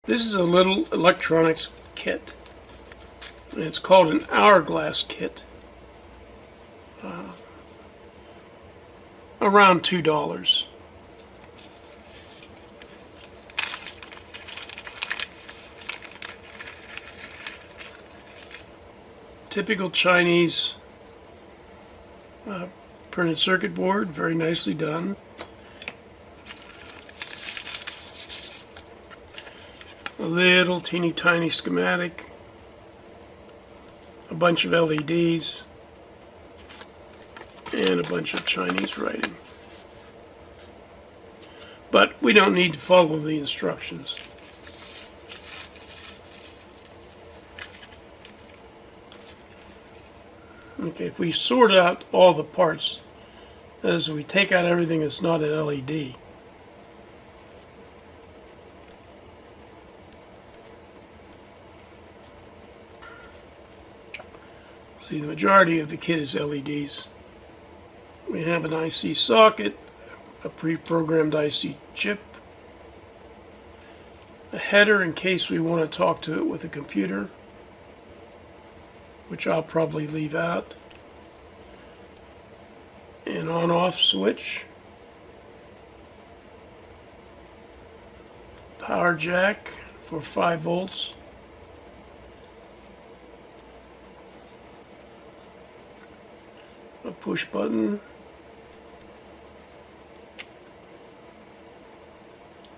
This is a little electronics kit. And it's called an Hourglass kit. Around $2. Typical Chinese printed circuit board, very nicely done. A little teeny tiny schematic, a bunch of LEDs, and a bunch of Chinese writing. But we don't need to follow the instructions. Okay, if we sort out all the parts, that is, we take out everything that's not an LED, see, the majority of the kit is LEDs. We have an IC socket, a pre-programmed IC chip, a header in case we want to talk to it with a computer, which I'll probably leave out, an on-off switch, power jack for 5 volts, a push button,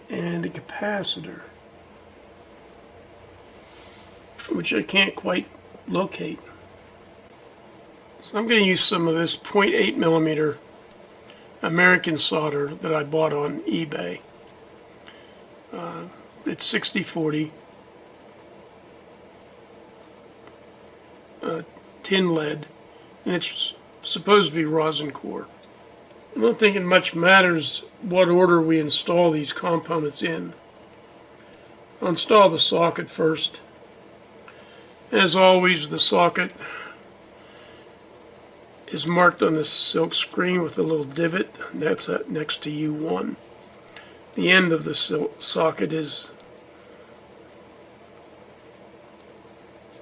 and a capacitor, which I can't quite locate. So I'm going to use some of this 0.8 millimeter American solder that I bought on eBay. It's 6040 tin lead, and it's supposed to be rosin core. I don't think it much matters what order we install these components in. I'll install the socket first. As always, the socket is marked on the silk screen with a little divot. That's next to U1. The end of the socket is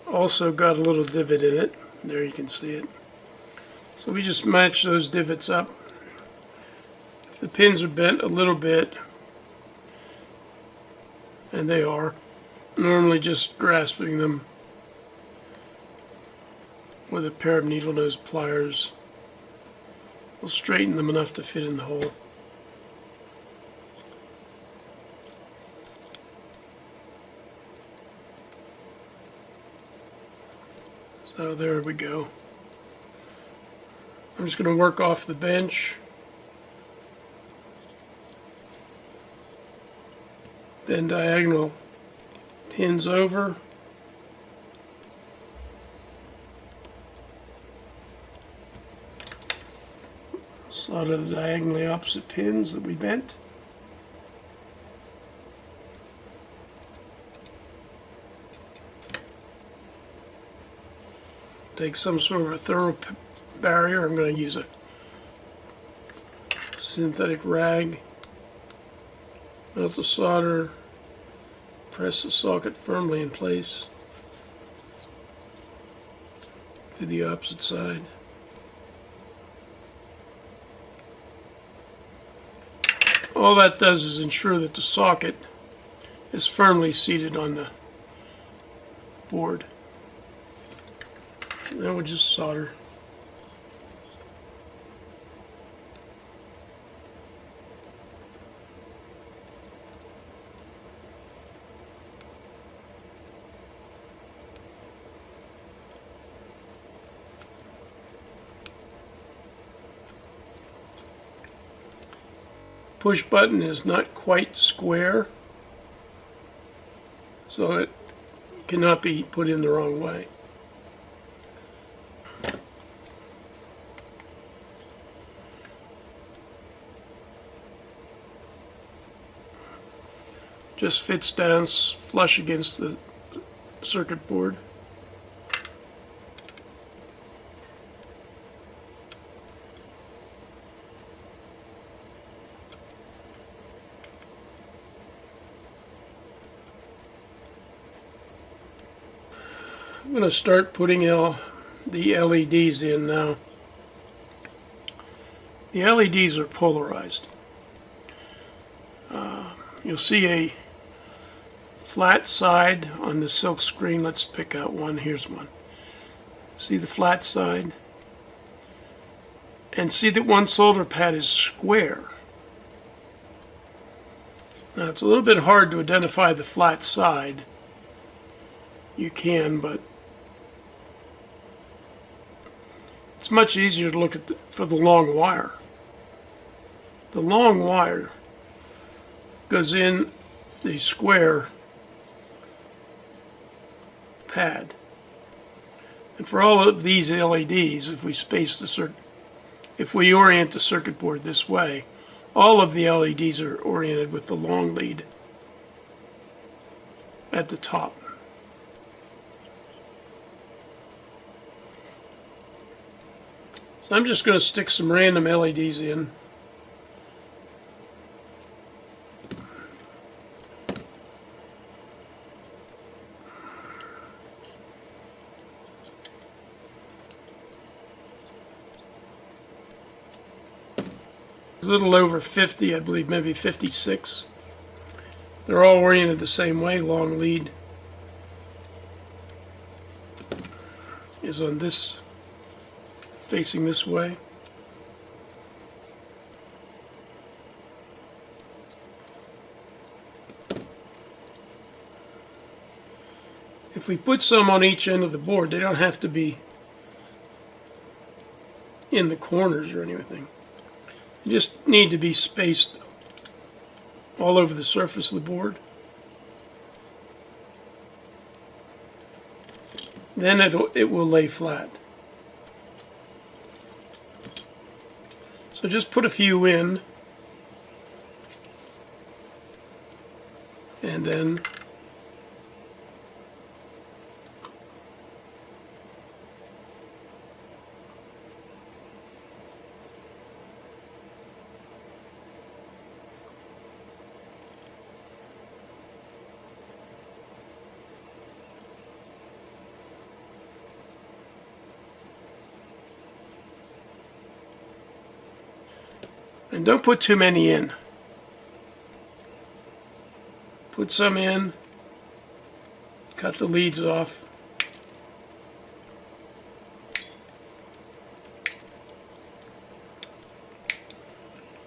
also got a little divot in it. There you can see it. So we just match those divots up. If the pins are bent a little bit, and they are, normally just grasping them with a pair of needle nose pliers will straighten them enough to fit in the hole. So there we go. I'm just going to work off the bench. Then diagonal pins over. Solder the diagonally opposite pins that we bent. Take some sort of a thermal barrier. I'm going to use a synthetic rag. Melt the solder. Press the socket firmly in place. Do the opposite side. All that does is ensure that the socket is firmly seated on the board. And then we'll just solder. Push button is not quite square, so it cannot be put in the wrong way. Just fits down flush against the circuit board. I'm going to start putting the LEDs in now. The LEDs are polarized. You'll see a flat side on the silk screen. Let's pick out one. Here's one. See the flat side? And see that one solder pad is square. Now it's a little bit hard to identify the flat side. You can, but it's much easier to look at for the long wire. The long wire goes in the square pad. And for all of these LEDs, if we orient the circuit board this way, all of the LEDs are oriented with the long lead at the top. So I'm just going to stick some random LEDs in. A little over 50, I believe, maybe 56. They're all oriented the same way. Long lead is on this, facing this way. If we put some on each end of the board, they don't have to be in the corners or anything. You just need to be spaced all over the surface of the board. Then it will lay flat. So just put a few in, and then and don't put too many in. Put some in, cut the leads off.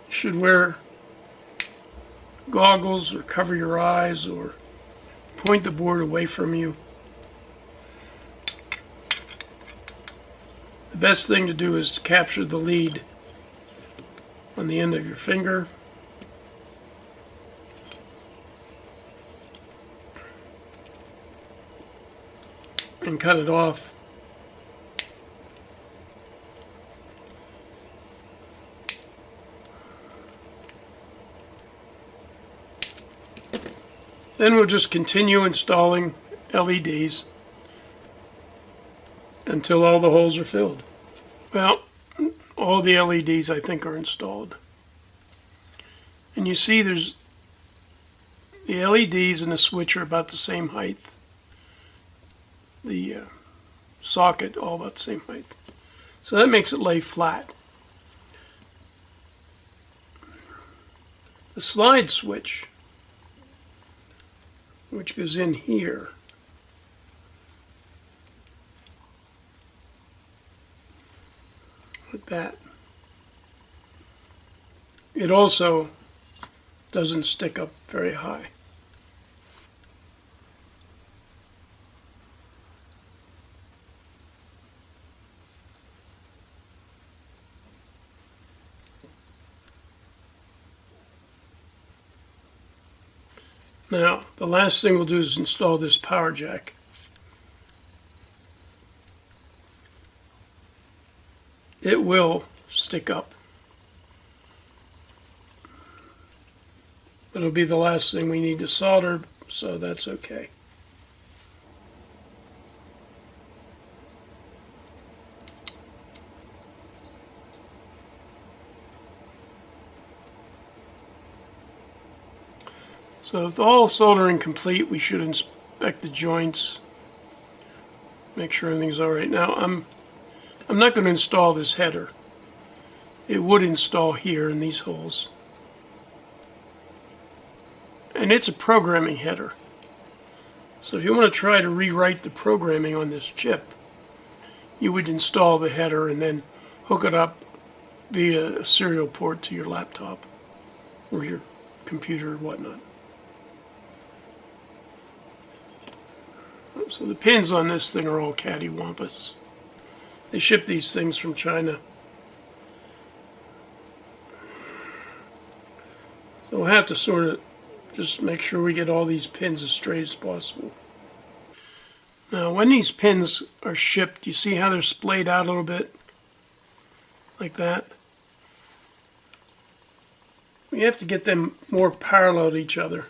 You should wear goggles or cover your eyes or point the board away from you. The best thing to do is to capture the lead on the end of your finger. And cut it off. Then we'll just continue installing LEDs until all the holes are filled. Well, all the LEDs I think are installed. And you see there's the LEDs and the switch are about the same height. The socket all about the same height. So that makes it lay flat. The slide switch, which goes in here, like that. It also doesn't stick up very high. Now, the last thing we'll do is install this power jack. It will stick up. It'll be the last thing we need to solder, so that's okay. So with all soldering complete, we should inspect the joints make sure everything's all right. Now I'm not going to install this header. It would install here in these holes. And it's a programming header. So if you want to try to rewrite the programming on this chip, you would install the header and then hook it up via a serial port to your laptop or your computer or whatnot. So the pins on this thing are all cattywampus. They ship these things from China. So we'll have to sort of just make sure we get all these pins as straight as possible. Now when these pins are shipped, you see how they're splayed out a little bit? Like that. We have to get them more parallel to each other.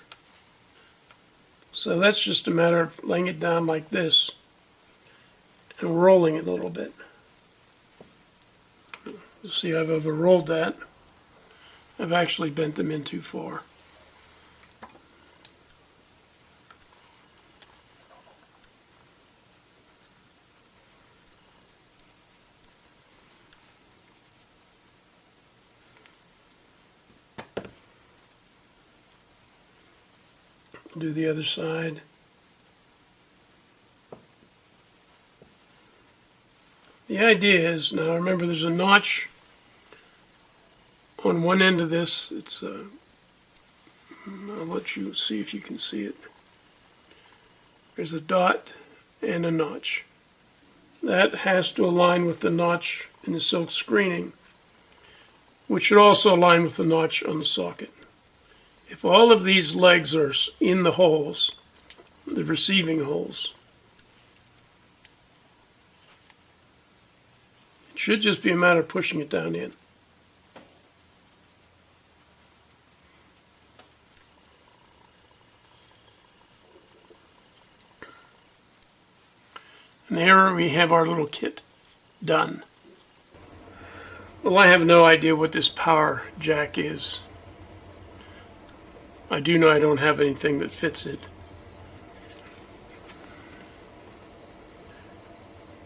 So that's just a matter of laying it down like this and rolling it a little bit. You see I've overrolled that. I've actually bent them in too far. Do the other side. The idea is, now remember there's a notch on one end of this. It's I'll let you see if you can see it. There's a dot and a notch. That has to align with the notch in the silk screening, which should also align with the notch on the socket. If all of these legs are in the holes, the receiving holes, it should just be a matter of pushing it down in. And there we have our little kit done. Well, I have no idea what this power jack is. I do know I don't have anything that fits it.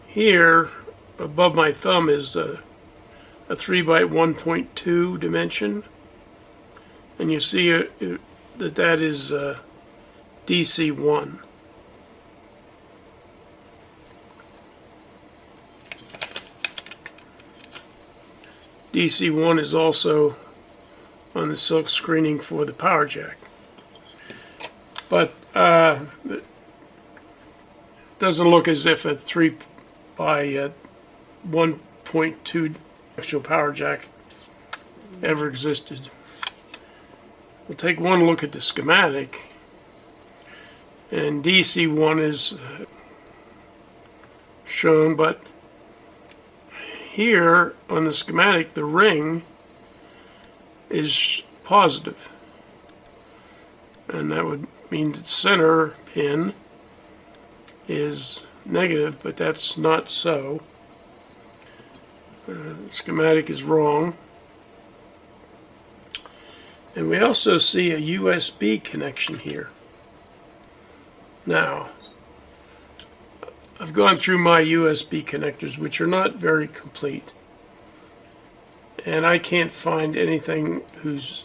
Here, above my thumb, is a 3 by 1.2 dimension. And you see that is DC1. DC1 is also on the silk screening for the power jack. But it doesn't look as if a 3 by 1.2 actual power jack ever existed. We'll take one look at the schematic, and DC1 is shown, but here on the schematic the ring is positive, and that would mean the center pin is negative, but that's not so. The schematic is wrong. And we also see a USB connection here. Now, I've gone through my USB connectors, which are not very complete, and I can't find anything whose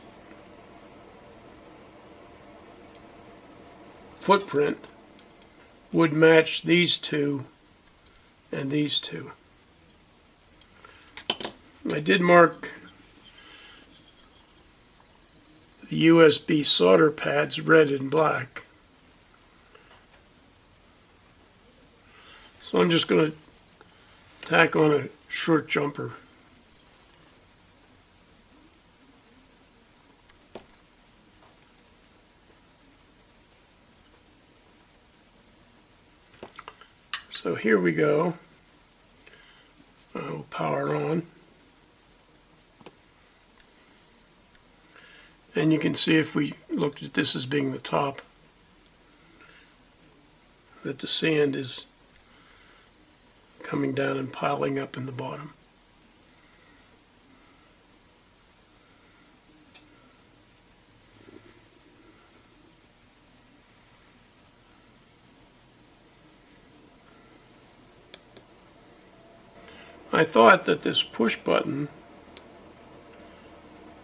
footprint would match these two and these two. I did mark the USB solder pads red and black. So I'm just going to tack on a short jumper. So here we go. I'll power on. And you can see, if we looked at this as being the top, that the sand is coming down and piling up in the bottom. I thought that this push button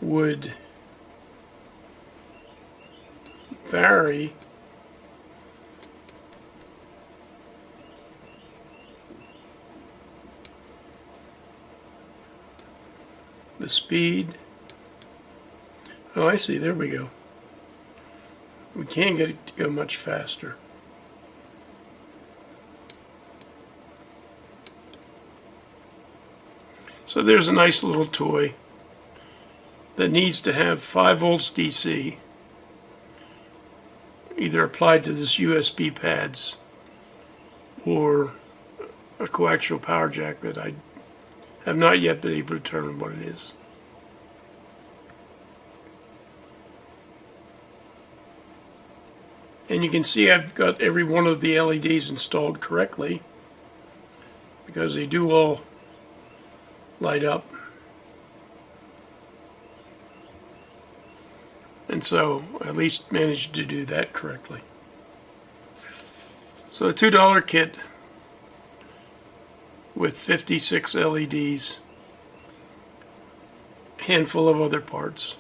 would vary the speed. Oh, I see. There we go. We can get it to go much faster. So there's a nice little toy that needs to have 5 volts DC, either applied to this USB pads or a coaxial power jack that I have not yet been able to determine what it is. And you can see I've got every one of the LEDs installed correctly, because they do all light up. And so I at least managed to do that correctly. So a $2 kit with 56 LEDs, handful of other parts.